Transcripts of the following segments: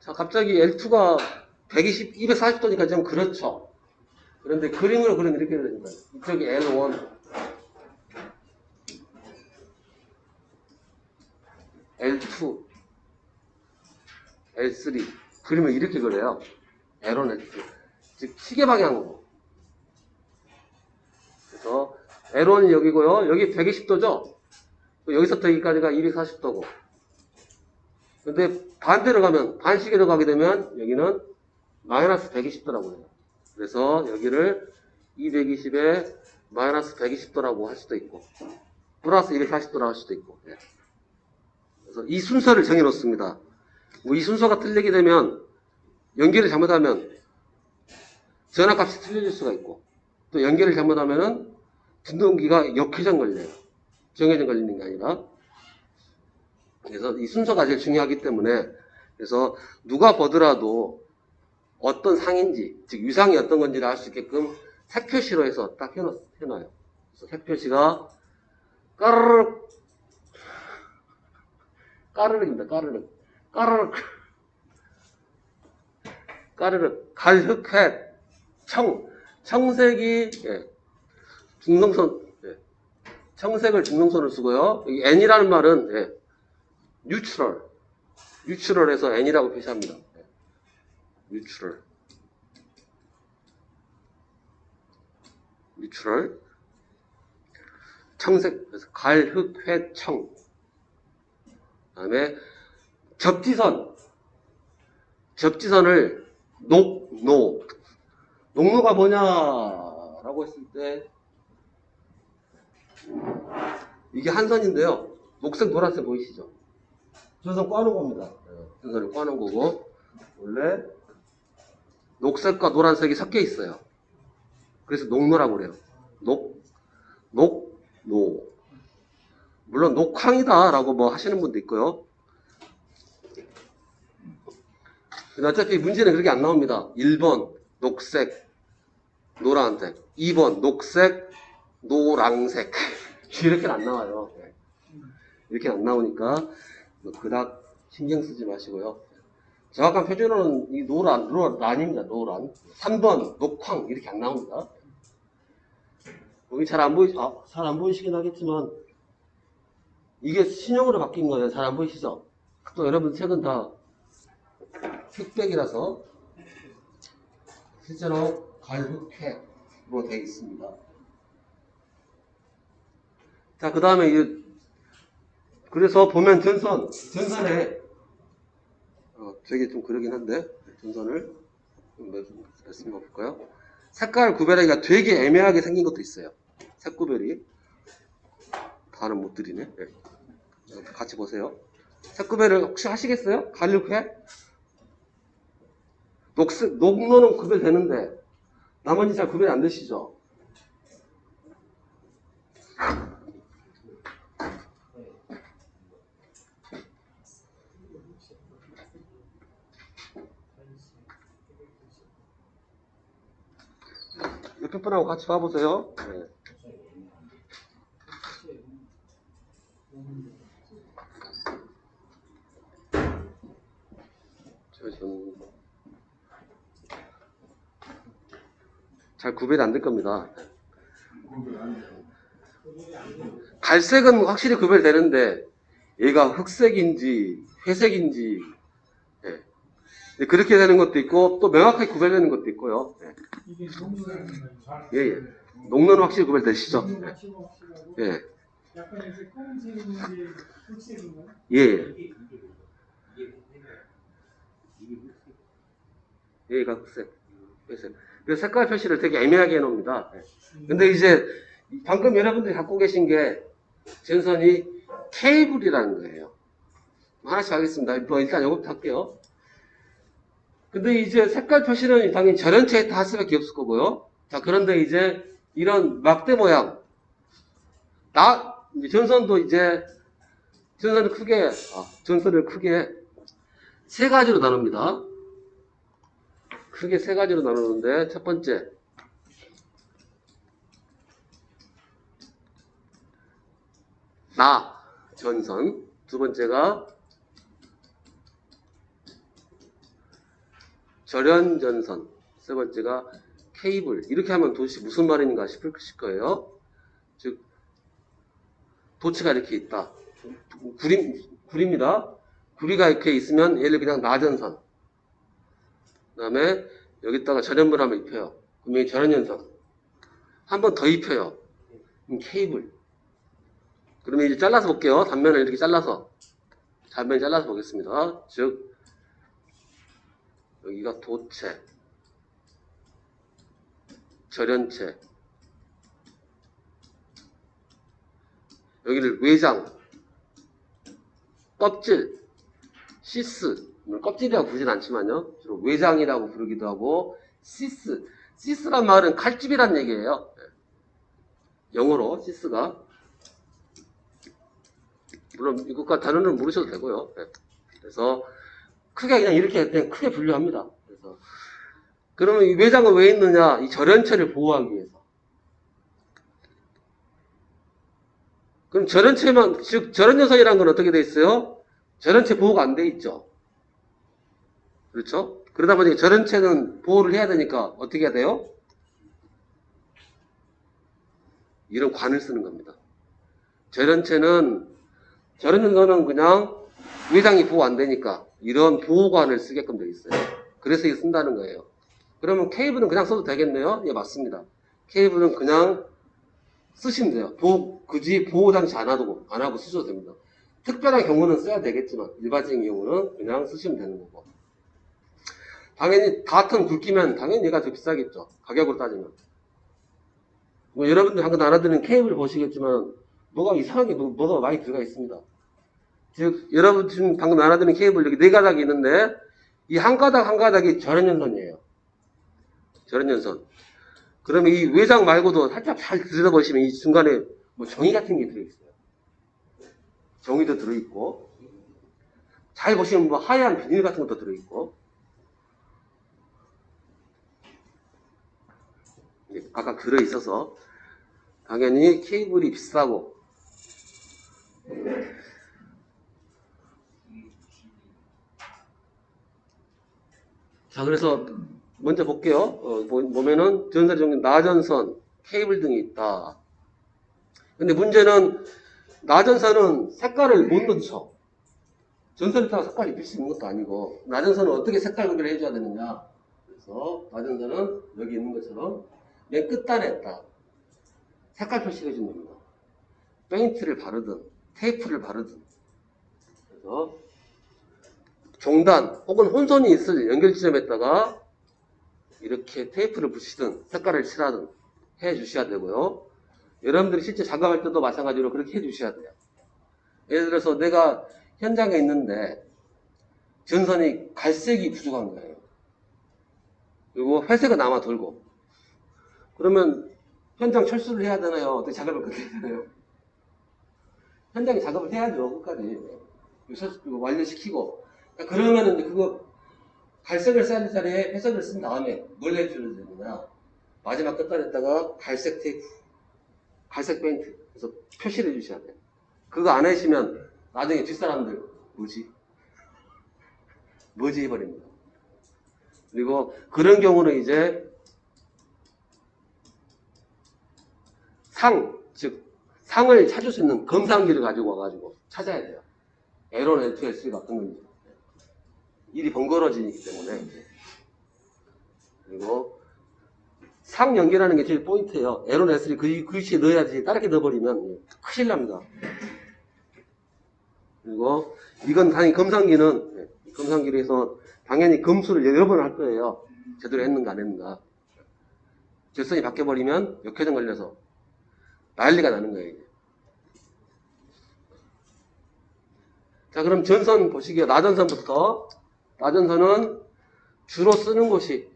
자, 갑자기 L2가 120, 240도니까 좀 그렇죠. 그런데 그림으로 그리면 이렇게 되는 거예요. 이쪽이 L1, L2, L3. 그림을 이렇게 그려요. L1, L2. 즉, 시계 방향으로. 그래서 L1이 여기고요. 여기 120도죠? 여기서부터 여기까지가 240도고. 근데 반대로 가면, 반시계로 가게 되면 여기는 마이너스 120도라고 해요. 그래서 여기를 220에 마이너스 120도라고 할 수도 있고, 플러스 240도라고 할 수도 있고. 예. 그래서 이 순서를 정해놓습니다. 뭐 이 순서가 틀리게 되면, 연결을 잘못하면 전압값이 틀려질 수가 있고, 또 연결을 잘못하면은 진동기가 역회전 걸려요. 정회전 걸리는 게 아니라. 그래서 이 순서가 제일 중요하기 때문에, 그래서 누가 보더라도 어떤 상인지, 즉 위상이 어떤 건지를 알 수 있게끔 색표시로 해서 딱 해놔요. 그래서 색표시가 까르륵, 까르륵입니다. 까르륵, 까르륵, 까르륵, 갈흑회, 청색이, 예, 중성선, 예, 청색을 중성선을 쓰고요. 이 N이라는 말은, 예, 뉴트럴해서 N이라고 표시합니다. 예, 뉴트럴, 청색, 그래서 갈흑회청. 그 다음에 접지선을 녹노가 뭐냐라고 했을 때 이게 한 선인데요. 녹색, 노란색 보이시죠? 전선 꽈놓은 겁니다. 전선을 꽈놓은 거고, 원래 녹색과 노란색이 섞여 있어요. 그래서 녹노라고 그래요. 녹노. 물론 녹황이다라고 뭐 하시는 분도 있고요. 근데 어차피 문제는 그렇게 안 나옵니다. 1번 녹색, 노란색, 2번 녹색, 노랑색. 이렇게는 안 나와요. 이렇게 안 나오니까 그닥 신경 쓰지 마시고요. 정확한 표준어는 이 노란입니다. 노란. 3번 녹황 이렇게 안 나옵니다. 여기 잘 안 보이시긴 하겠지만 이게 신형으로 바뀐 거예요. 잘 안 보이시죠? 또 여러분 책은 다 흑백이라서 실제로 갈흑회로 되어 있습니다. 자, 그 다음에 그래서 보면 전선에 되게 좀 그러긴 한데 전선을 말씀해 볼까요? 색깔 구별하기가 되게 애매하게 생긴 것도 있어요. 색 구별이 다는 못 드리네. 네. 같이 보세요. 색 구별을 혹시 하시겠어요? 갈릭회? 녹노는 구별되는데 나머지 잘 구별이 안 되시죠? 옆에 분하고 같이 봐보세요. 네. 잘 구별이 안 될 겁니다. 갈색은 확실히 구별되는데 얘가 흑색인지 회색인지 그렇게 되는 것도 있고 또 명확하게 구별되는 것도 있고요. 예. 녹노는 확실히 구별되시죠? 예. 약간 이제 검은색인지 흑색인가요? 예. 얘가 흑색, 회색. 그래서 색깔 표시를 되게 애매하게 해놓습니다. 근데 이제 방금 여러분들이 갖고 계신 게 전선이 케이블이라는 거예요. 하나씩 하겠습니다. 뭐 일단 이거부터 할게요. 근데 이제 색깔 표시는 당연히 전원체에 다 할 수밖에 없을 거고요. 자, 그런데 이제 이런 막대 모양, 전선도 전선을 크게 세 가지로 나눕니다. 크게 세 가지로 나누는데, 첫 번째, 전선. 두 번째가 절연전선. 세 번째가 케이블. 이렇게 하면 도대체 무슨 말인가 싶을 거예요. 즉, 도체가 이렇게 있다. 구리입니다. 구리가 이렇게 있으면 얘를 그냥 나전선. 그 다음에 여기다가 절연물 한번 입혀요. 그럼 여기 절연전선. 한 번 더 입혀요. 그럼 케이블. 그러면 이제 잘라서 볼게요. 단면을 이렇게 잘라서. 단면 잘라서 보겠습니다. 즉, 여기가 도체, 절연체, 여기를 외장, 껍질, 시스, 껍질이라고 부르진 않지만요. 주로 외장이라고 부르기도 하고, 시스. 시스란 말은 칼집이란 얘기예요. 영어로 시스가. 물론 이것과 단어는 모르셔도 되고요. 그래서 크게 그냥 이렇게 그냥 크게 분류합니다. 그래서 그러면 이 외장은 왜 있느냐? 이 절연체를 보호하기 위해서. 그럼 절연체만, 즉 절연전선이라는 건 어떻게 돼 있어요? 절연체 보호가 안 돼 있죠. 그렇죠? 그러다 보니 절연체는 보호를 해야 되니까 어떻게 해야 돼요? 이런 관을 쓰는 겁니다. 절연체는 절연전선은 그냥 외장이 보호 안 되니까 이런 보호관을 쓰게끔 되어 있어요. 그래서 이거 쓴다는 거예요. 그러면 케이블은 그냥 써도 되겠네요? 예, 맞습니다. 케이블은 그냥 쓰시면 돼요. 굳이 보호 장치 안 하고 쓰셔도 됩니다. 특별한 경우는 써야 되겠지만 일반적인 경우는 그냥 쓰시면 되는 거고. 당연히 같은 굵기면 당연히 얘가 더 비싸겠죠. 가격으로 따지면. 뭐 여러분들 방금 알아듣는 케이블 보시겠지만 뭐가 이상하게 뭐가 많이 들어가 있습니다. 즉 여러분 지금 방금 알아듣는 케이블 여기 4가닥이 있는데 이 한 가닥 한 가닥이 절연전선이에요. 절연전선. 그러면 이 외장 말고도 살짝 잘 들여다보시면 이 중간에 뭐 정이 같은 게 들어있어요. 정이도 들어있고 잘 보시면 뭐 하얀 비닐 같은 것도 들어있고 각각 들어있어서 당연히 케이블이 비싸고 자 그래서 먼저 볼게요. 보면은 전선 중에 나전선, 케이블 등이 있다. 근데 문제는 나전선은 색깔을 못 넣죠. 전선에다가 색깔 입힐 수 있는 것도 아니고 나전선은 어떻게 색깔 구별을 해줘야 되느냐. 그래서 나전선은 여기 있는 것처럼 맨 끝단에 딱 색깔 표시를 해준 겁니다. 페인트를 바르든 테이프를 바르든 그래서 종단 혹은 혼선이 있을 연결 지점에다가 이렇게 테이프를 붙이든 색깔을 칠하든 해 주셔야 되고요. 여러분들이 실제 작업할 때도 마찬가지로 그렇게 해 주셔야 돼요. 예를 들어서 내가 현장에 있는데 전선이 갈색이 부족한 거예요. 그리고 회색은 남아 돌고 그러면 현장 철수를 해야 되나요? 어떻게 작업을 끝내야 되나요? 현장에 작업을 해야죠. 끝까지. 완료시키고 그러면은 이제 그거 갈색을 써야 될 자리에 회색을 쓴 다음에 뭘 해줘야 되느냐. 마지막 끝단에다가 갈색 테이프, 갈색 페인트. 그래서 표시를 해주셔야 돼요. 그거 안 해주시면 나중에 뒷사람들, 뭐지 해버립니다. 그리고 그런 경우는 이제 즉, 상을 찾을 수 있는 검상기를 가지고 와가지고 찾아야 돼요. L1, L2, L3가 어떤 건지. 일이 번거로워지기 때문에. 그리고 상 연결하는 게 제일 포인트예요. L1, L3 그 위치에 넣어야지 다르게 넣어버리면 큰일 납니다. 그리고 이건 당연히 검상기로 해서 당연히 검수를 여러 번 할 거예요. 제대로 했는가 안 했는가. 결선이 바뀌어버리면 역회전 걸려서 난리가 나는 거예요. 이제. 자 그럼 전선 보시게요. 나전선부터. 나전선은 주로 쓰는 곳이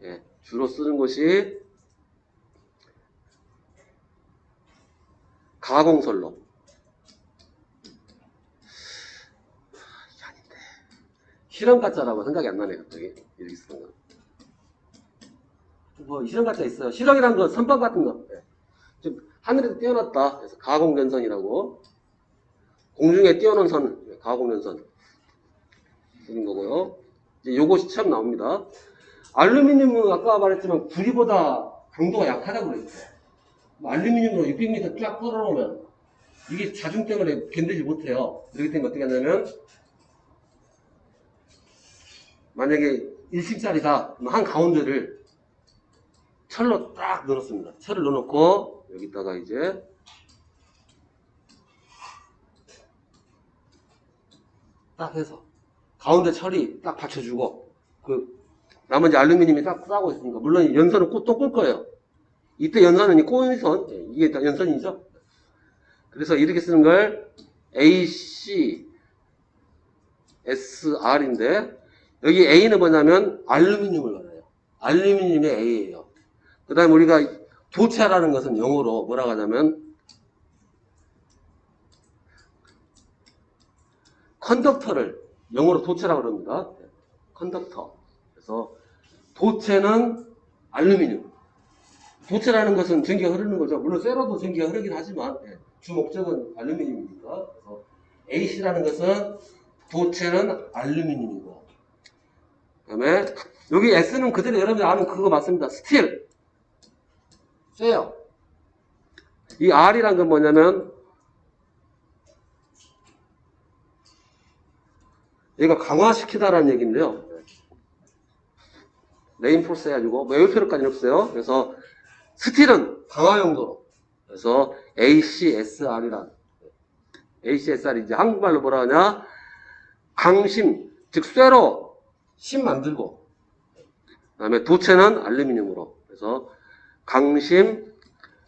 가공선로. 이게 아닌데. 실험가짜라고 생각이 안 나네요. 갑자기 이렇게 쓰는 거. 뭐 실험가짜 있어요. 실험이란 건 선반 같은 거. 즉 하늘에서 띄워놨다. 그래서 가공전선이라고. 공중에 띄워놓은 선, 가공전선 쓰는 거고요. 이제 요것이 처음 나옵니다. 알루미늄은 아까 말했지만 구리보다 강도가 약하다고 그랬죠. 알루미늄으로 600m 쫙 끌어놓으면 이게 자중 때문에 견디지 못해요. 그렇기 때문에 어떻게 하냐면 만약에 1층짜리다 한 가운데를 철로 딱 넣어놓습니다. 철을 넣어놓고 여기다가 이제 딱 해서 가운데 철이 딱 받쳐주고 그 나머지 알루미늄이 딱 싸고 있으니까 물론 연선은 또 꿀 거예요. 이때 연선은 이 꼬인선 이게 다 연선이죠. 그래서 이렇게 쓰는 걸 AC SR인데 여기 A는 뭐냐면 알루미늄을 말해요. 알루미늄의 A예요. 그 다음에 우리가 도체라는 것은 영어로 뭐라고 하냐면 컨덕터를 영어로 도체라고 그럽니다. 컨덕터. 그래서 도체는 알루미늄. 도체라는 것은 전기가 흐르는 거죠. 물론 쇠로도 전기가 흐르긴 하지만 주 목적은 알루미늄이니까. 그래서 AC라는 것은 도체는 알루미늄이고. 그 다음에 여기 S는 그대로 여러분들 아는 그거 맞습니다. 스틸. 쇠요. 이 R이란 건 뭐냐면 얘가 강화시키다라는 얘기인데요. 레인포스 해가지고 뭐 외울 필요까지는 없어요. 그래서 스틸은 강화 용도로. 그래서 ACSR이란 ACSR 이제 한국말로 뭐라 하냐? 강심, 즉 쇠로 심 만들고. 그다음에 도체는 알루미늄으로. 그래서 강심,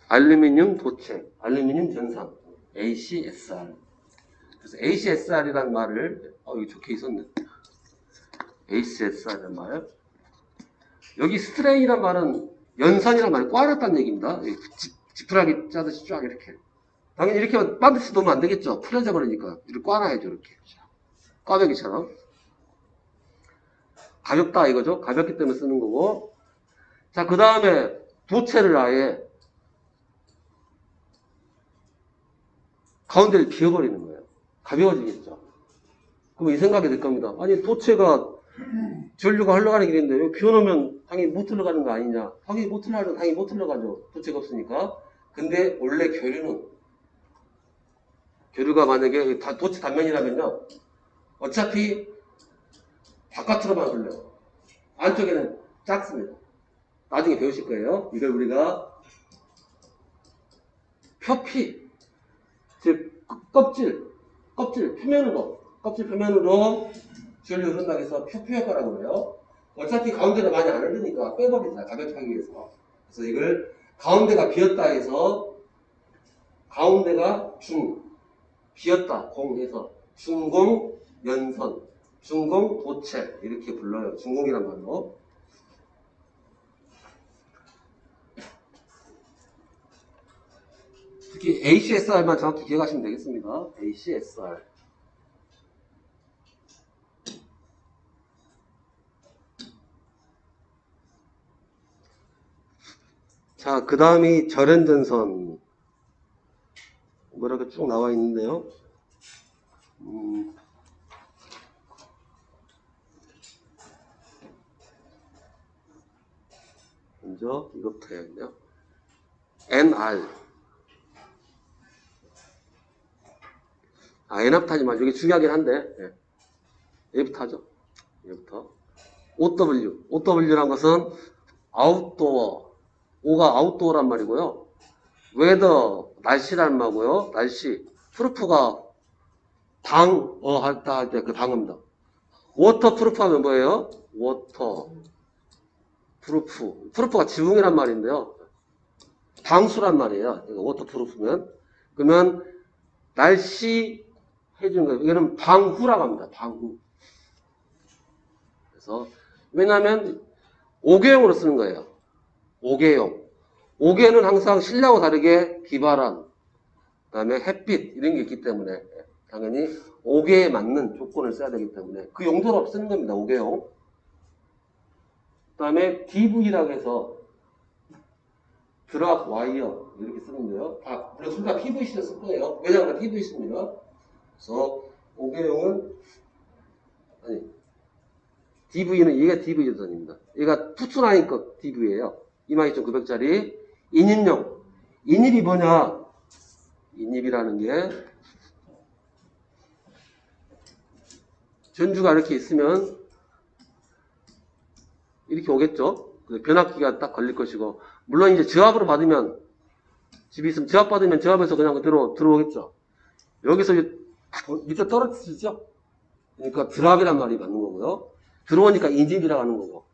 알루미늄 도체, 알루미늄 전상 ACSR. 그래서 ACSR이라는 말을 여기 적혀 있었네. ACSR이라는 말. 여기 스트레인이란 말은 연산이란 말이 꽈렸다는 얘기입니다. 지푸라기 짜듯이 쫙 이렇게. 당연히 이렇게 반드시 놓으면 안 되겠죠. 풀려져 버리니까. 이렇게 꽈놔야죠. 이렇게. 꽈배기처럼. 가볍다 이거죠. 가볍기 때문에 쓰는 거고. 자, 그 다음에 도체를 아예 가운데를 비워버리는 거예요. 가벼워지겠죠. 그럼 이 생각이 들 겁니다. 아니, 도체가 전류가 흘러가는 길인데 여기 비워놓으면 당연히 못 흘러가는 거 아니냐. 당연히 못 흘러가죠. 도체가 없으니까. 근데 원래 교류가 만약에 도체 단면이라면요. 어차피 바깥으로만 흘러요. 안쪽에는 작습니다. 나중에 배우실 거예요. 이걸 우리가 표피, 즉 껍질 표면으로 전류 흐른다고 해서 표피 효과라고 해요. 어차피 가운데는 많이 안 흐르니까 빼버리자. 가볍게 하기 위해서. 그래서 이걸 가운데가 비었다 해서 가운데가 비었다 공해서 중공 연선, 중공 도체 이렇게 불러요. 중공이란 말로. 특히 ACSR만 정확히 기억하시면 되겠습니다. ACSR. 자, 그 다음이 절연전선. 뭐라고 쭉 나와 있는데요. 먼저 이것부터 해야겠네요. NR. N압 하지 말고, 이게 중요하긴 한데, 얘부터 하죠. 얘부터. OW란 것은 아웃도어. O가 아웃도어란 말이고요. 웨더, 날씨란 말고요. 날씨. 프루프가 할 때 그 방어입니다. 워터 프루프 하면 뭐예요? 워터 프루프. 프루프가 지붕이란 말인데요. 방수란 말이에요. 워터 프루프면. 그러면 날씨 해주는 거예요. 이거는 방후라고 합니다. 방후. 그래서 왜냐하면 5개용으로 쓰는 거예요. 5개용. 5개는 항상 실내하고 다르게 기발한, 그 다음에 햇빛 이런 게 있기 때문에 당연히 5개에 맞는 조건을 써야 되기 때문에 그 용도로 쓰는 겁니다. 5개용. 그 다음에 DV라고 해서 드랍 와이어 이렇게 쓰는데요. 물론 둘 다 PVC를 쓸 거예요. 왜냐하면 PVC입니다. 그래서 5개용은 DV는 얘가 DV 전선입니다. 얘가 투투나인급 DV예요. 22,900짜리 인입용. 인입이 뭐냐? 인입이라는 게 전주가 이렇게 있으면 이렇게 오겠죠. 변압기가 딱 걸릴 것이고, 물론 이제 저압으로 받으면, 집이 있으면 저압 받으면 저압에서 그냥 들어오겠죠. 여기서 밑에 떨어지죠. 그러니까 드랍이란 말이 맞는 거고요. 들어오니까 인집이라고 하는 거고.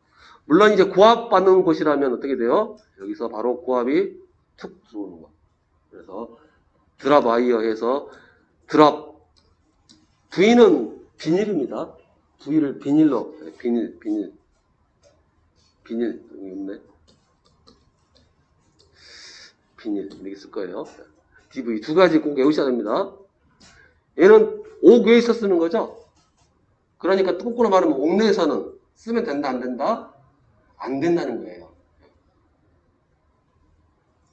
물론 이제 고압 받는 곳이라면 어떻게 돼요? 여기서 바로 고압이 툭 들어오는 거. 그래서 드랍 와이어 해서 드랍 V는 비닐입니다. V를 비닐로 비닐 여기 있네. 비닐 이렇게 쓸 거예요. DV 두 가지 꼭 외우셔야 됩니다. 얘는 옥외에서 쓰는 거죠. 그러니까 거꾸로 말하면 옥내에서는 쓰면 된다 안 된다? 안 된다는 거예요.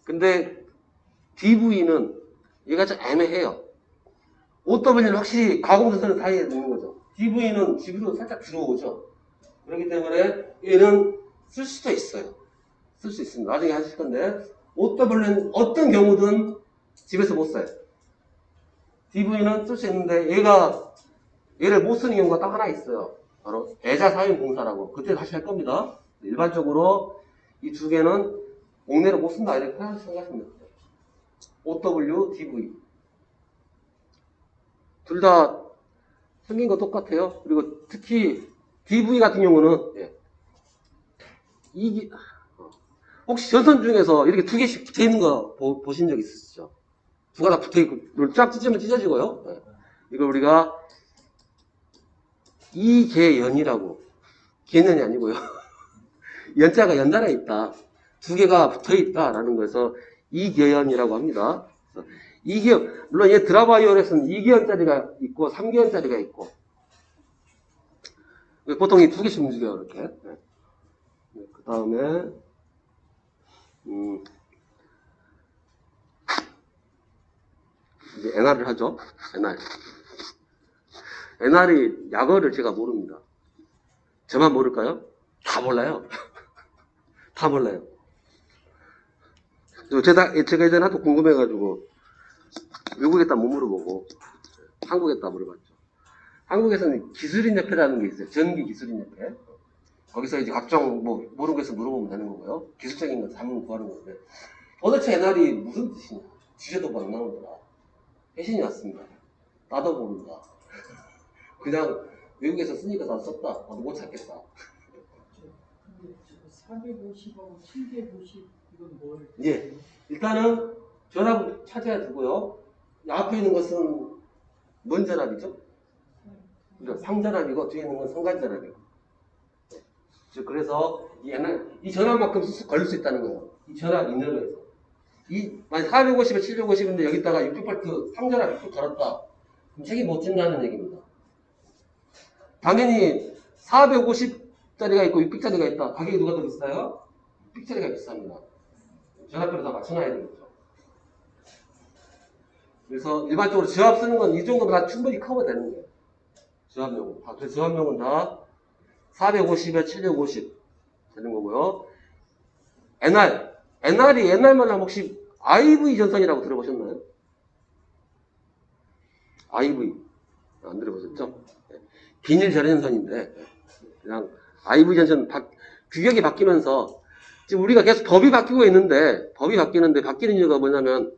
근데 DV는 얘가 좀 애매해요. OW는 확실히 가공선선 사이에 있는 거죠. DV는 집으로 살짝 들어오죠. 그렇기 때문에 얘는 쓸 수도 있어요. 쓸 수 있습니다. 나중에 하실 건데 OW는 어떤 경우든 집에서 못 써요. DV는 쓸 수 있는데 얘를 못 쓰는 경우가 딱 하나 있어요. 바로 애자 사용 공사라고. 그때 다시 할 겁니다. 일반적으로 이 두 개는 옥내로 못 쓴다 이렇게 생각하시면 돼요. OW, DV 둘 다 생긴 거 똑같아요. 그리고 특히 DV 같은 경우는 혹시 전선 중에서 이렇게 두 개씩 붙어 있는 거 보신 적 있으시죠? 두 개가 다 붙어 있고 쫙 찢으면 찢어지고요. 이걸 우리가 이계연이라고, 계연이 아니고요. 연자가 연달아 있다. 두 개가 붙어 있다라는 거에서 이계연이라고 합니다. 이계연, 물론 얘 드라바이올에서는 2계연짜리가 있고 3계연짜리가 있고, 보통 이 두 개씩 움직여요, 이렇게. 그 다음에 이제 NR을 하죠. NR이 약어를 제가 모릅니다. 저만 모를까요? 다 몰라요. 다 몰라요. 제가 예전에 하도 궁금해가지고 외국에다 못 물어보고 한국에다 물어봤죠. 한국에서는 기술인협회라는 게 있어요. 전기기술인협회. 거기서 이제 각종 모르는 것을 물어보면 되는 거고요. 기술적인 거 자문 구하는 건데 도대체 NR이 무슨 뜻이냐? 주제도 안 나오더라. 회신이 왔습니다. 나도 모른다. 그냥 외국에서 쓰니까 다 썼다. 나도 못 찾겠다. 450하고 750 이건 뭐예요? 예. 일단은 전압을 찾아야 되고요. 앞에 있는 것은 뭔 전압이죠? 상전압이고 뒤에 있는 건 상관전압이고. 그래서 이 전압만큼 걸릴 수 있다는 거예요. 이 전압 있는 거에서. 만약 450에 750인데 여기다가 600V 상전압 600 걸었다. 그럼 책이 못 진다는 얘기입니다. 당연히 450짜리가 있고 600짜리가 있다. 가격이 누가 더 비싸요? 600짜리가 비쌉니다. 전압표를 다 맞춰놔야 되겠죠. 그래서 일반적으로 저압 쓰는 건 이 정도면 다 충분히 커버되는 거예요. 저압용은. 그래서 저압용은 다 450에 750 되는 거고요. NR이 옛날 말로 혹시 IV 전선이라고 들어보셨나요? IV. 안 들어보셨죠? 비닐 절연선인데, 그냥 IV 전선 규격이 바뀌면서, 지금 우리가 계속 법이 바뀌고 있는데, 바뀌는 이유가 뭐냐면,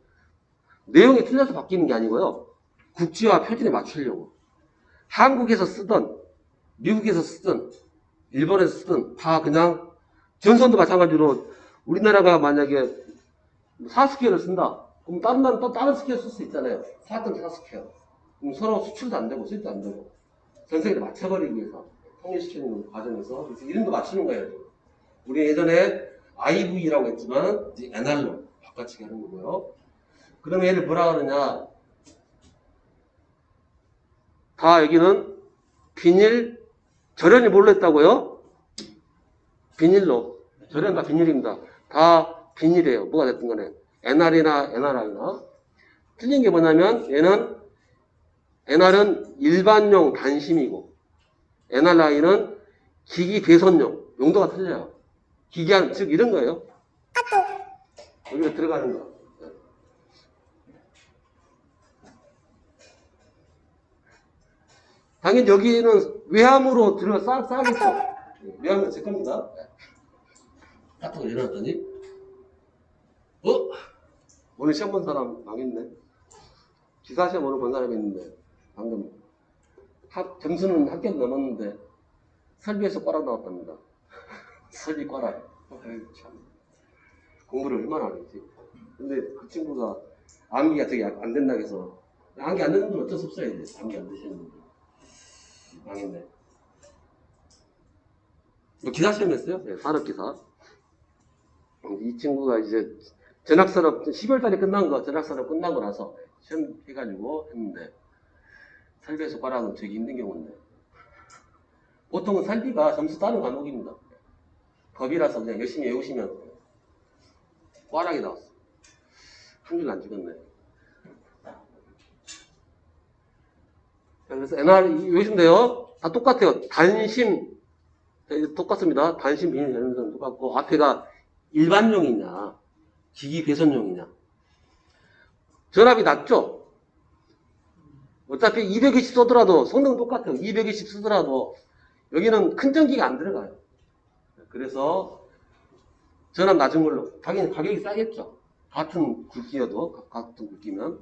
내용이 틀려서 바뀌는 게 아니고요. 국지와 표준에 맞추려고. 한국에서 쓰던, 미국에서 쓰던, 일본에서 쓰던, 다 그냥, 전선도 마찬가지로, 우리나라가 만약에 4스퀘어를 쓴다. 그럼 다른 나라는 또 다른 스퀘어 쓸 수 있잖아요. 4.4스퀘어. 그럼 서로 수출도 안 되고, 수입도 안 되고. 전 세계를 맞춰버리기 위해서 통일시키는 과정에서 그래서 이름도 맞추는 거예요. 우리 예전에 IV라고 했지만 이제 NR로 바꿔치기 하는 거고요. 그러면 얘를 뭐라 그러냐? 다 여기는 비닐 절연이 뭘로 했다고요? 비닐로. 절연 다 비닐입니다. 다 비닐이에요. 뭐가 됐든 간에 NR이나 NRI나 틀린 게 뭐냐면 NR은 일반용 단심이고 NRI는 기기 배선용. 용도가 틀려요. 기기한, 즉, 이런 거예요. 여기로 들어가는 거. 당연히 여기는 외함으로 싸겠죠. 외함은 제 겁니다. 카톡을 일어났더니, 오늘 시험 본 사람 망했네. 기사 시험 오늘 본 사람이 있는데, 방금. 점수는 합격 넘었는데, 설비에서 꽈락 나왔답니다. 설비 꽈락. 아유, 참. 공부를 얼마나 안 했지. 근데 그 친구가 암기가 되게 안 된다고 해서, 암기 안 되는 건 어쩔 수 없어야 돼. 암기 안 되시는 분들. 망했네. 기사 시험 했어요? 네, 산업기사. 이 친구가 이제 전학산업 12월 달에 끝난 거, 전학산업 끝나고 나서 시험 해가지고 했는데, 설비에서 꽈락은 되게 힘든 경우인데, 보통은 설비가 점수 따는 과목입니다. 법이라서 그냥 열심히 외우시면 꽈락이 나왔어. 한 줄 안 찍었네. 그래서 NR 외우시면 돼요. 다 똑같아요. 단심, 똑같습니다. 단심 비닐 전선은 똑같고, 앞에가 일반용이냐, 기기 배선용이냐. 전압이 낮죠? 어차피 220 쏘더라도, 성능 똑같아요. 220 쓰더라도, 여기는 큰 전기가 안 들어가요. 그래서, 전압 낮은 걸로, 당연히 가격이 싸겠죠. 같은 굵기여도, 같은 굵기면.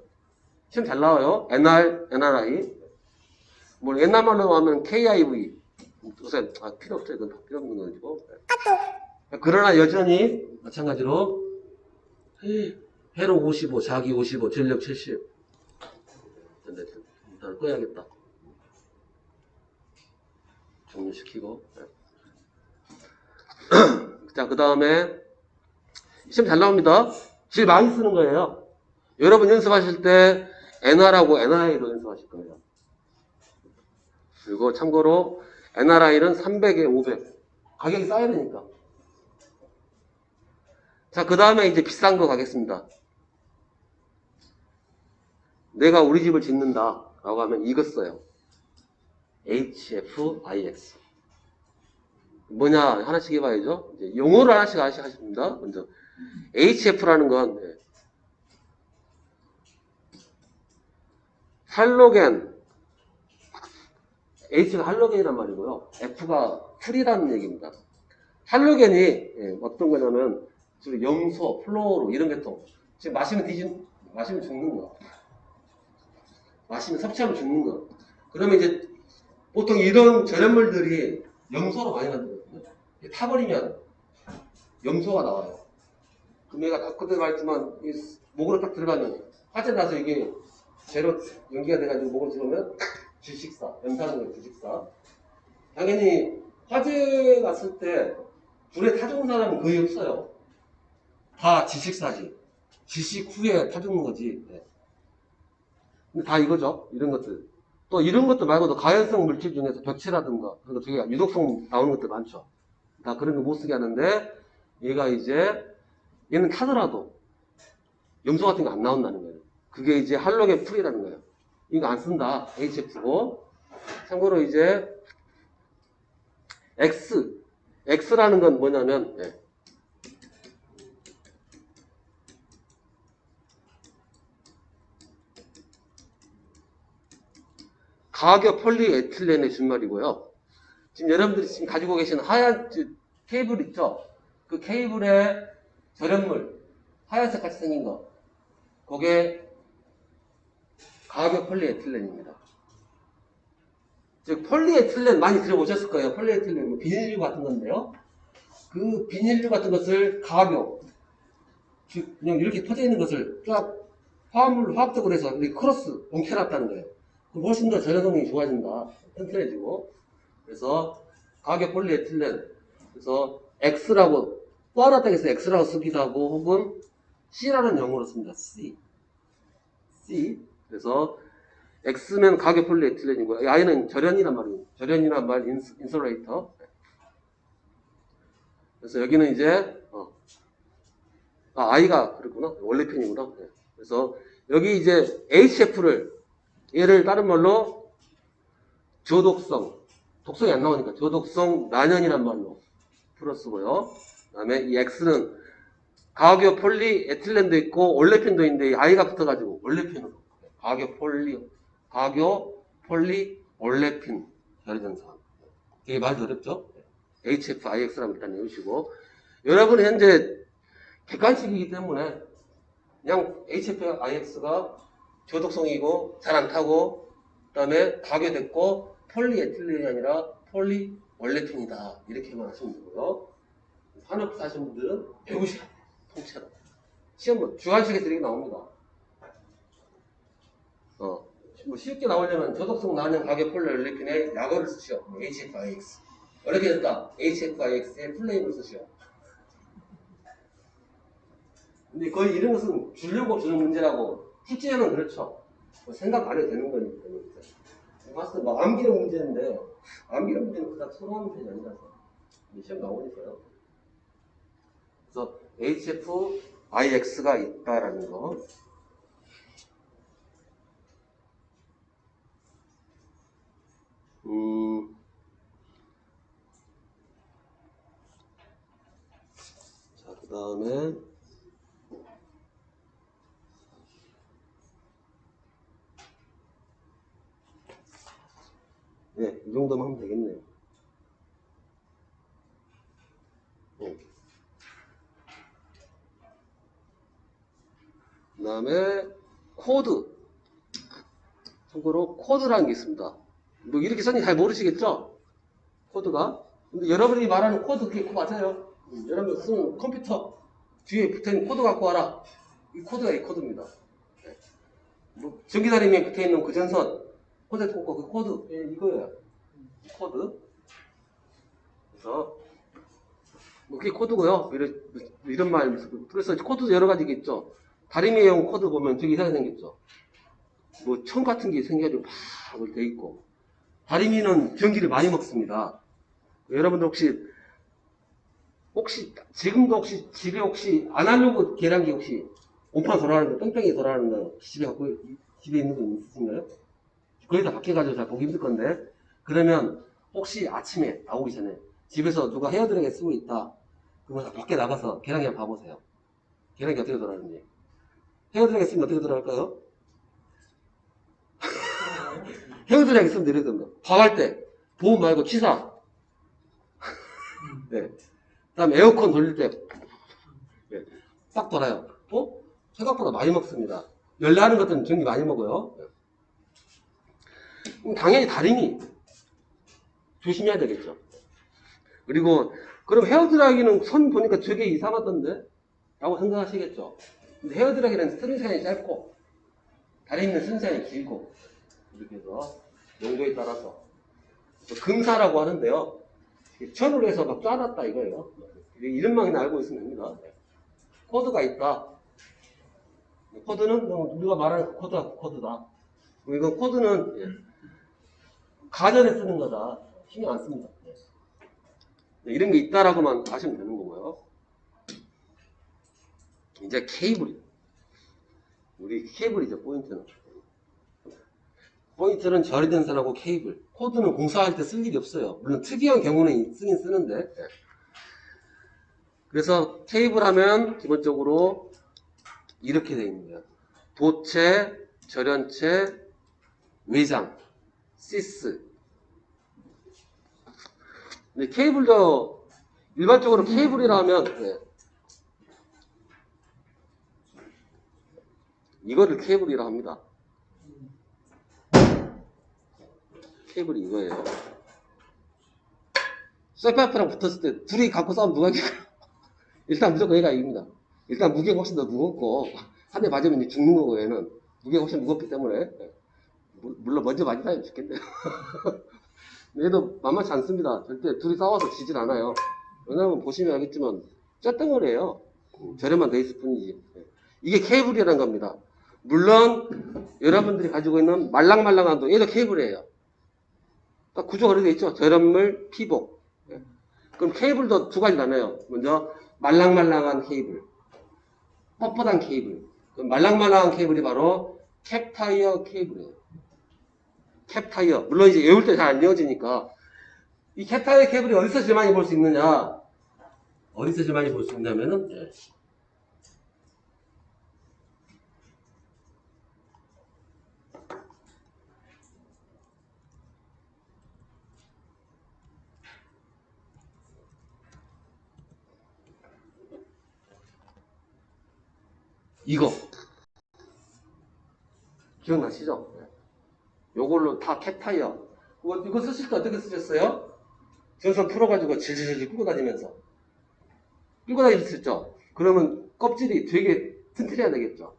시험 잘 나와요. NR, NRI. 뭐, 옛날 말로 하면 KIV. 요새, 필요 없어요. 이건 다 필요 없는 거지고. 그러나 여전히, 마찬가지로, 회로 55, 자기 55, 전력 70. 일단 꺼야겠다. 종료시키고. 자, 그 다음에, 시험 잘 나옵니다. 제일 많이 쓰는 거예요. 여러분 연습하실 때 NR하고 NRI로 연습하실 거예요. 그리고 참고로 NRI는 300에 500. 가격이 싸야 되니까. 자, 그 다음에 이제 비싼 거 가겠습니다. 내가 우리 집을 짓는다 라고 하면 이거 써요. HFIX. 뭐냐 하나씩 해봐야죠. 이제 용어를 하나씩 하십니다. 먼저 HF라는 건 할로겐, H가 할로겐이란 말이고요. F가 풀이라는 얘기입니다. 할로겐이 어떤 거냐면 주로 염소, 플로로 이런 계통. 지금 마시면 죽는 거. 마시면 섭취하면 죽는 거. 그러면 이제 보통 이런 절연물들이 염소로 많이 만들거든요. 타버리면 염소가 나와요. 그럼 얘가 아까도 말했지만 목으로 딱 들어가면 화재 나서 이게 재로 연기가 돼가지고 목을 들어오면 질식사, 연사는 거예요. 질식사. 당연히 화재 났을 때 불에 타 죽은 사람은 거의 없어요. 다 질식사지. 질식 후에 타 죽는 거지. 네. 근데 다 이거죠. 이런 것들. 또 이런 것도 말고도 가연성 물질 중에서 벽체라든가 그런 거 되게 유독성 나오는 것들 많죠. 다 그런 거 못 쓰게 하는데 얘가 이제 얘는 타더라도 염소 같은 거 안 나온다는 거예요. 그게 이제 할로겐 풀이라는 거예요. 이거 안 쓴다. HF고. 참고로 이제 X라는 건 뭐냐면 가격 폴리에틸렌의 준말이고요. 지금 여러분들이 지금 가지고 계신 하얀 케이블 있죠? 그 케이블에 절연물, 하얀색 같이 생긴 거. 그게 가격 폴리에틸렌입니다. 즉, 폴리에틸렌 많이 들어보셨을 거예요. 폴리에틸렌, 뭐 비닐류 같은 건데요. 그 비닐류 같은 것을 가격, 즉, 그냥 이렇게 퍼져 있는 것을 쫙 화학적으로 해서 이렇게 크로스, 엉켜놨다는 거예요. 그럼 훨씬 더 절연성이 좋아진다. 튼튼해지고. 그래서 가격 폴리에틸렌. 그래서 X라고, 또 하나 땅에서 X라고 쓰기도 하고, 혹은 C라는 용어로 씁니다. C. 그래서 X면 가격 폴리에틸렌이고, I는 절연이란 말이에요. 절연이란 말, 인솔레이터. 그래서 여기는 이제, I가 그랬구나. 원래 편이구나. 그래서 여기 이제 HF를 얘를 다른 말로 저독성, 독성이 안 나오니까 저독성 난연이란 말로 풀어 쓰고요. 그 다음에 이 X는 가교 폴리 에틸렌도 있고 올레핀도 있는데 이 I가 붙어가지고 올레핀으로 가교 폴리 올레핀 결의전산. 이게 말이 어렵죠? HFIX라고 일단 외우시고 여러분은 현재 객관식이기 때문에 그냥 HFIX가 저독성이고 잘 안 타고 그 다음에 가교됐고 폴리에틸렌이 아니라 폴리올레핀이다 이렇게만 하시면 되고요. 산업사 하신 분들은 배우셔야 돼요. 통째로 시험 주관식에서 이렇게 나옵니다. 뭐 쉽게 나오려면 저독성 난연 가교 폴리올레핀의 약어를 쓰시오. HFIX 어렵게 됐다. HFIX의 플레임을 쓰시오. 근데 거의 이런 것은 주려고 주는 문제라고 실제는 그렇죠. 뭐 생각 안 해도 되는 거니까. 봤을 때 뭐 암기력 문제인데 암기력 문제는 그닥 선호하는 편이 아니라서 시험 나오니까요. 그래서 HFIX가 있다라는 거. 자, 그 다음에 네, 이 정도만 하면 되겠네요. 그 다음에 코드. 참고로 코드라는 게 있습니다. 뭐 이렇게 썼는지 잘 모르시겠죠? 코드가. 근데 여러분이 말하는 코드 그게 맞아요. 여러분 쓰는 컴퓨터 뒤에 붙어있는 코드 갖고 와라. 이 코드가 이 코드입니다. 네. 뭐 전기다리미에 붙어있는 그 전선 코드 꽂고 그 코드 이거예요. 코드. 그래서 뭐 그게 코드고요. 이런 말. 그래서 코드도 여러 가지가 있죠. 다리미용 코드 보면 되게 이상하게 생겼죠. 뭐 천 같은 게 생겨가지고 막 돼 있고. 다리미는 전기를 많이 먹습니다. 여러분들 혹시 지금도 혹시 집에 혹시 아날로그 계량기 혹시 온판 돌아가는 거 뺑뺑이 돌아가는 거 집에 있는 거 있으신가요? 거의 다 밖에 가지고 잘 보기 힘들 건데 그러면 혹시 아침에 나오기 전에 집에서 누가 헤어드라이기 쓰고 있다 그러면 밖에 나가서 계량기 한번 봐보세요. 계량기 어떻게 돌아가는지. 헤어드라이기 쓰면 어떻게 돌아갈까요? 헤어드라이기 쓰면 이렇게 됩니다. 밥할 때 보험 말고 취사. 네. 그 다음에 에어컨 돌릴 때 싹 돌아요. 생각보다 많이 먹습니다. 열나는 것들은 전기 많이 먹어요. 그럼 당연히 다리미 조심해야 되겠죠. 그리고 그럼 헤어드라이기는 선 보니까 되게 이상하던데? 라고 생각하시겠죠. 근데 헤어드라이기는 쓰는 짧고 다리미는 쓰는 시간이 길고 이렇게 해서 용도에 따라서 금사라고 하는데요. 천으로 해서 막 쏴놨다 이거예요. 이름만 그냥 알고 있으면 됩니다. 코드가 있다. 코드는 우리가 말하는 그 코드가 그 코드다. 이건 코드는 가전에 쓰는 거다. 신경 안 씁니다. 이런 게 있다라고만 아시면 되는 거고요. 이제 케이블. 우리 케이블이죠, 포인트는. 포인트는 절이전선하고 케이블. 코드는 공사할 때 쓸 일이 없어요. 물론 특이한 경우는 쓰긴 쓰는데. 그래서 케이블 하면 기본적으로 이렇게 되어 있는 거예요. 도체, 절연체, 외장, 시스. 근데 케이블도 일반적으로 케이블이라 하면 이거를 케이블이라 합니다. 케이블이 이거예요. 쇠파이프랑 붙었을 때 둘이 갖고 싸우면 누가 이길까요? 일단 무조건 얘가 이깁니다. 일단 무게가 훨씬 더 무겁고 한 대 맞으면 이제 죽는 거고 얘는 무게가 훨씬 무겁기 때문에 물론 먼저 맞은 사람이 죽겠네요. 얘도 만만치 않습니다. 절대 둘이 싸워서 지진 않아요. 왜냐면 보시면 알겠지만 쨘덩어리예요. 저렴한 돼 있을 뿐이지. 이게 케이블이라는 겁니다. 물론 여러분들이 가지고 있는 말랑말랑한 얘도 케이블이에요. 그러니까 구조가 그렇게 있죠. 저렴물, 피복. 그럼 케이블도 두 가지 나눠요. 먼저 말랑말랑한 케이블, 뻣뻣한 케이블. 그럼 말랑말랑한 케이블이 바로 캡타이어 케이블이에요. 캡타이어. 물론 이제 외울 때 잘 안 이어지니까 이 캡타이어 케이블이 어디서 제일 많이 볼 수 있느냐? 어디서 제일 많이 볼 수 있냐면은, 예. 이거. 기억나시죠? 예. 요걸로 다 캡타이어. 이거 쓰실 때 어떻게 쓰셨어요? 전선 풀어가지고 질질질 끌고 다니면서. 끌고 다니셨죠? 그러면 껍질이 되게 튼튼해야 되겠죠?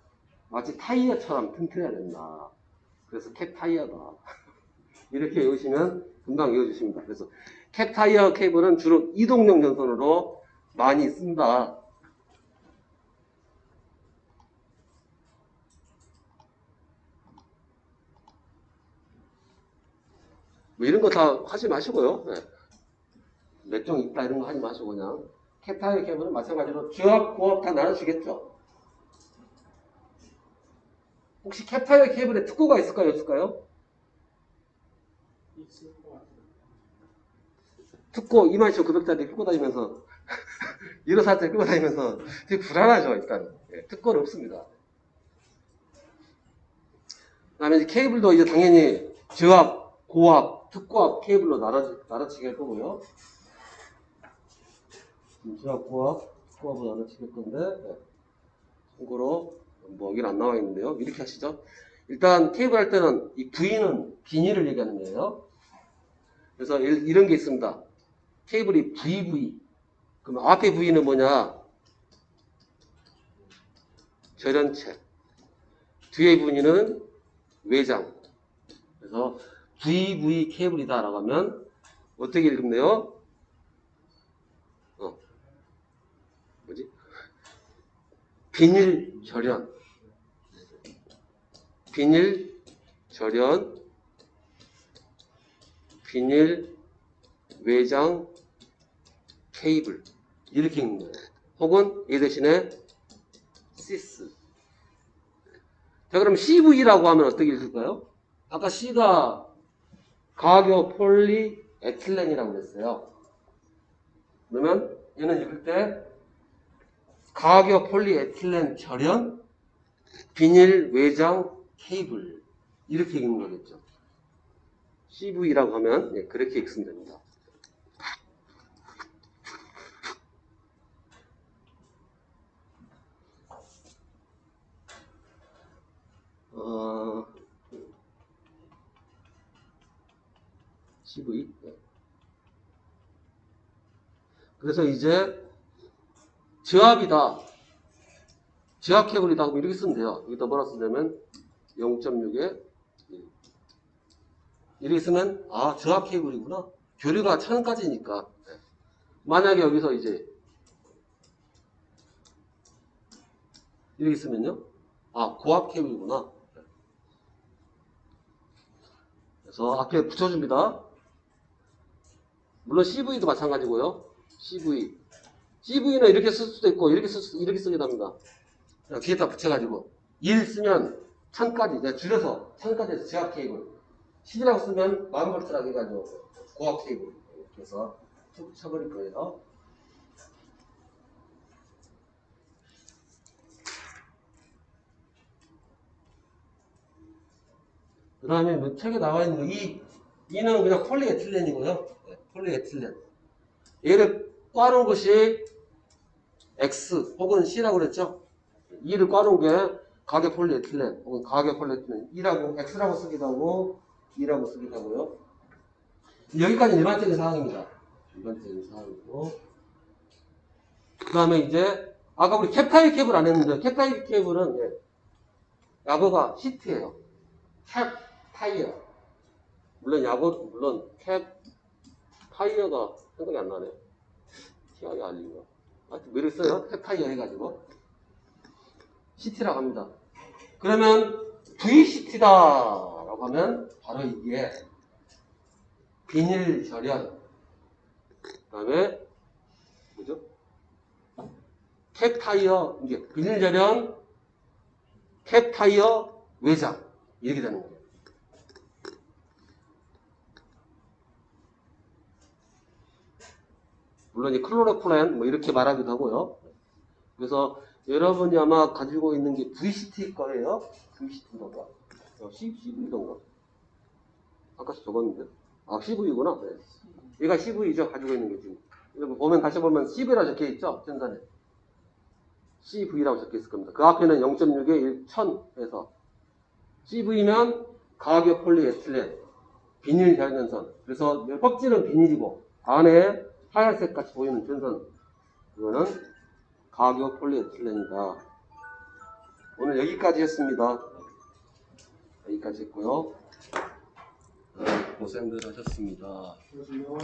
마치 타이어처럼 튼튼해야 된다. 그래서 캡타이어다. 이렇게 외우시면 금방 외워주십니다. 그래서 캡타이어 케이블은 주로 이동용 전선으로 많이 쓴다. 뭐 이런 거 다 하지 마시고요. 네. 몇 종 있다 이런 거 하지 마시고 그냥 캡타이어 케이블은 마찬가지로 주압, 고압 다 나눠주겠죠. 혹시 캡타이어 케이블에 특고가 있을까요? 없을까요? 있을 것 같아요. 특고 22,900짜리 끌고 다니면서 1호사짜리 끌고 다니면서 되게 불안하죠. 일단 특고는 없습니다. 그 다음에 이제 케이블도 이제 당연히 저압, 고압, 특고압 케이블로 나눠지게 할 거고요. 저압, 고압, 특고압으로 나눠지게 할 건데 참고로 뭐 여기는 안 나와 있는데요. 이렇게 하시죠. 일단 케이블 할 때는 이 V는 비닐을 얘기하는 거예요. 그래서 이런 게 있습니다. 케이블이 VV. 그럼 앞에 V는 뭐냐? 절연체. 뒤에 V는 외장. 그래서 VV 케이블이다라고 하면 어떻게 읽으면 돼요? 뭐지? 비닐 절연. 비닐 절연. 비닐 외장 케이블. 이렇게 읽는 거예요. 혹은 이 대신에 시스. 자, 그럼 CV라고 하면 어떻게 읽을까요? 아까 C가 가교 폴리 에틸렌이라고 그랬어요. 그러면 얘는 읽을 때 가교 폴리 에틸렌 절연 비닐 외장 케이블 이렇게 읽는 거겠죠. CV라고 하면 그렇게 읽으면 됩니다. CV. 그래서 이제 저압이다. 저압 케이블이다. 그럼 이렇게 쓰면 돼요. 여기다 뭐라 쓰냐면 0.6에 1. 이렇게 쓰면 저압 케이블이구나. 교류가 1000까지니까. 만약에 여기서 이제 이렇게 쓰면요. 고압 케이블이구나. 그래서 앞에 붙여줍니다. 물론 CV도 마찬가지고요. CV. CV는 이렇게 쓸 수도 있고, 이렇게 쓰기도 합니다. 뒤에다 붙여가지고. 1 쓰면 1000까지, 줄여서 1000까지 해서 저압 케이블. 10이라고 쓰면 10,000V라고 해가지고, 고압 케이블. 이렇게 해서 쳐버릴 거예요. 그 다음에 뭐 책에 나와 있는 거, 이는 그냥 폴리에틸렌이고요. 폴리에틸렌. 얘를 꽈놓은 것이 X 혹은 C라고 그랬죠? 2를 꽈놓은 게 가계 폴리에틸렌 혹은 가계 폴리에틸렌 2라고 X라고 쓰기도 하고 2라고 쓰기도 하고요. 여기까지 일반적인 사항입니다. 일반적인 사항이고 그 다음에 이제 아까 우리 캡타이 케이블 안 했는데 캡타이 케이블은 야거가 시트예요. 캡 타이어. 물론 캡 타이어가 생각이 안 나네. TI 알린가. 하여튼 뭐 이렇게 써요. 캡 타이어 해가지고 CT라고 합니다. 그러면 VCT다라고 하면 바로 이게 비닐 절연 그 다음에 뭐죠? 캡 타이어 이게 비닐 절연 캡 타이어 외장 이렇게 되는 거예요. 물론 이 클로로플랜 뭐 이렇게 말하기도 하고요. 그래서 여러분이 아마 가지고 있는 게 VCT일 거예요. VCT인가? CV던가? 아까 적었는데. 아, CV구나. 네. 얘가 CV죠. 가지고 있는 게 지금. 여러분 보면 다시 보면 CV라고 적혀 있죠. 전산에. CV라고 적혀 있을 겁니다. 그 앞에는 0.6에 1000에서 CV면 가격 폴리에틸렌 비닐 자연전선. 그래서 껍질은 비닐이고 안에 하얀색 같이 보이는 전선. 이거는 가격 폴리에틸렌이다. 오늘 여기까지 했습니다. 여기까지 했고요. 고생들 하셨습니다. 그러세요.